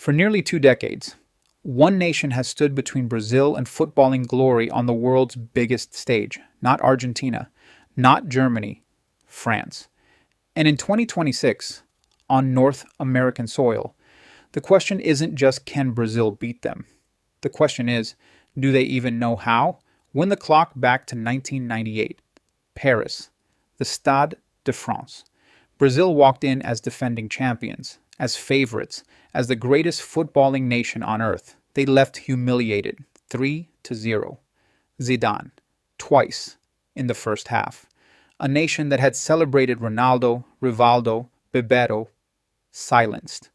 For nearly 2 decades, one nation has stood between Brazil and footballing glory on the world's biggest stage. Not Argentina, not Germany, France. And in 2026, on North American soil, the question isn't just can Brazil beat them? The question is, do they even know how? Win the clock back to 1998. Paris, the Stade de France. Brazil walked in as defending champions, as favorites, as the greatest footballing nation on earth. They left humiliated, 3-0. Zidane, twice in the first half. A nation that had celebrated Ronaldo, Rivaldo, Bebeto, silenced.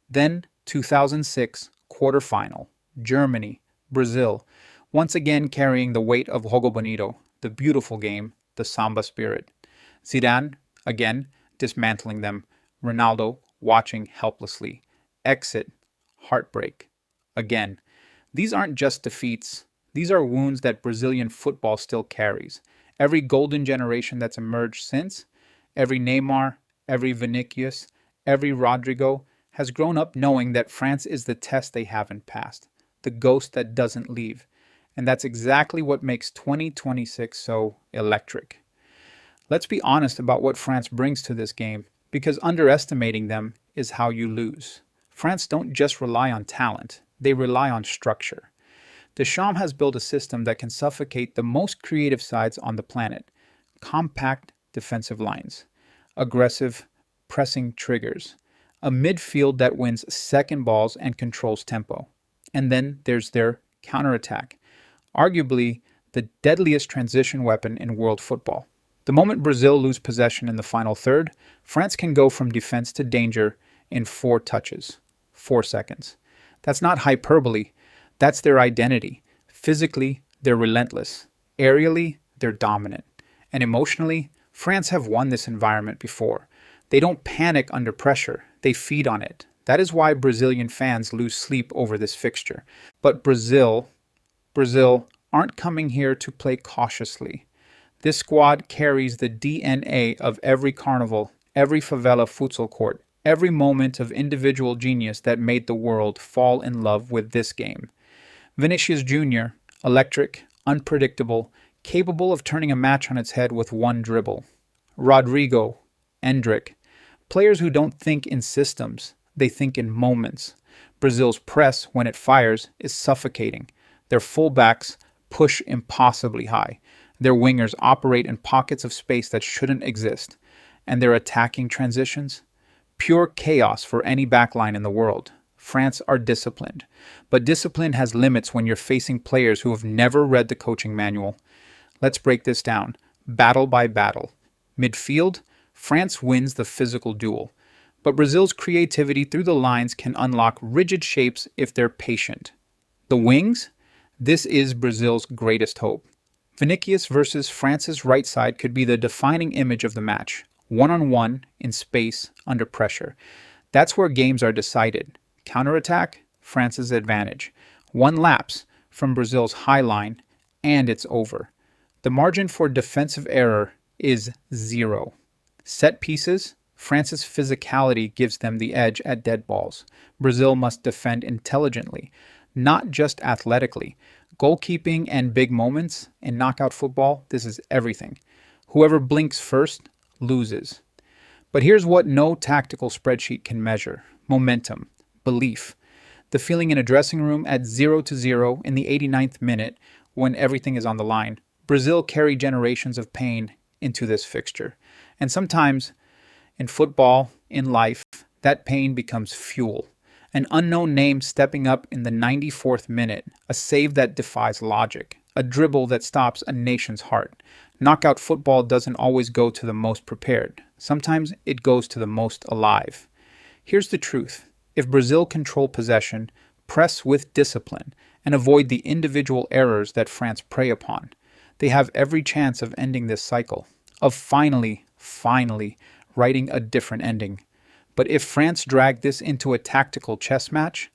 Then 2006 quarterfinal. Germany, Brazil, once again carrying the weight of Joga Bonito, the beautiful game, the Samba spirit. Zidane, again, dismantling them. Ronaldo watching helplessly. Exit, heartbreak. Again. These aren't just defeats. These are wounds that Brazilian football still carries. Every golden generation that's emerged since, every Neymar, every Vinicius, every Rodrygo, has grown up knowing that France is the test they haven't passed, the ghost that doesn't leave. And that's exactly what makes 2026 so electric. Let's be honest about what France brings to this game, because underestimating them is how you lose. France don't just rely on talent, they rely on structure. Deschamps has built a system that can suffocate the most creative sides on the planet. Compact defensive lines, aggressive pressing triggers, a midfield that wins second balls and controls tempo. And then there's their counterattack, arguably the deadliest transition weapon in world football. The moment Brazil lose possession in the final third, France can go from defense to danger in 4 touches, 4 seconds. That's not hyperbole, that's their identity. Physically, they're relentless. Aerially, they're dominant. And emotionally, France have won this environment before. They don't panic under pressure, they feed on it. That is why Brazilian fans lose sleep over this fixture. But Brazil aren't coming here to play cautiously. This squad carries the DNA of every carnival, every favela futsal court, every moment of individual genius that made the world fall in love with this game. Vinícius Jr, electric, unpredictable, capable of turning a match on its head with one dribble. Rodrygo, Endrick, players who don't think in systems, they think in moments. Brazil's press, when it fires, is suffocating. Their fullbacks push impossibly high. Their wingers operate in pockets of space that shouldn't exist. And their attacking transitions? Pure chaos for any backline in the world. France are disciplined. But discipline has limits when you're facing players who have never read the coaching manual. Let's break this down, battle by battle. Midfield, France wins the physical duel. But Brazil's creativity through the lines can unlock rigid shapes if they're patient. The wings? This is Brazil's greatest hope. Vinicius versus France's right side could be the defining image of the match. One-on-one, in space, under pressure. That's where games are decided. Counterattack, France's advantage. One lapse from Brazil's high line, and it's over. The margin for defensive error is 0. Set pieces, France's physicality gives them the edge at dead balls. Brazil must defend intelligently, not just athletically. Goalkeeping and big moments in knockout football, this is everything. Whoever blinks first loses. But here's what no tactical spreadsheet can measure. Momentum, belief. The feeling in a dressing room at 0-0 in the 89th minute when everything is on the line. Brazil carry generations of pain into this fixture. And sometimes, in football, in life, that pain becomes fuel. An unknown name stepping up in the 94th minute, a save that defies logic, a dribble that stops a nation's heart. Knockout football doesn't always go to the most prepared. Sometimes it goes to the most alive. Here's the truth. If Brazil control possession, press with discipline, and avoid the individual errors that France prey upon, they have every chance of ending this cycle, of finally writing a different ending. But if France drag this into a tactical chess match,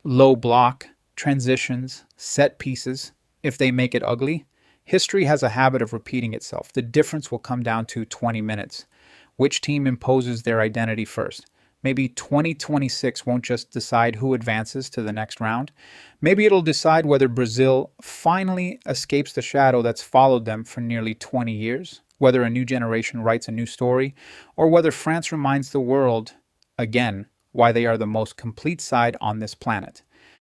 low block, transitions, set pieces, if they make it ugly, history has a habit of repeating itself. The difference will come down to 20 minutes. Which team imposes their identity first? Maybe 2026 won't just decide who advances to the next round. Maybe it'll decide whether Brazil finally escapes the shadow that's followed them for nearly 20 years, whether a new generation writes a new story, or whether France reminds the world, again, why they are the most complete side on this planet.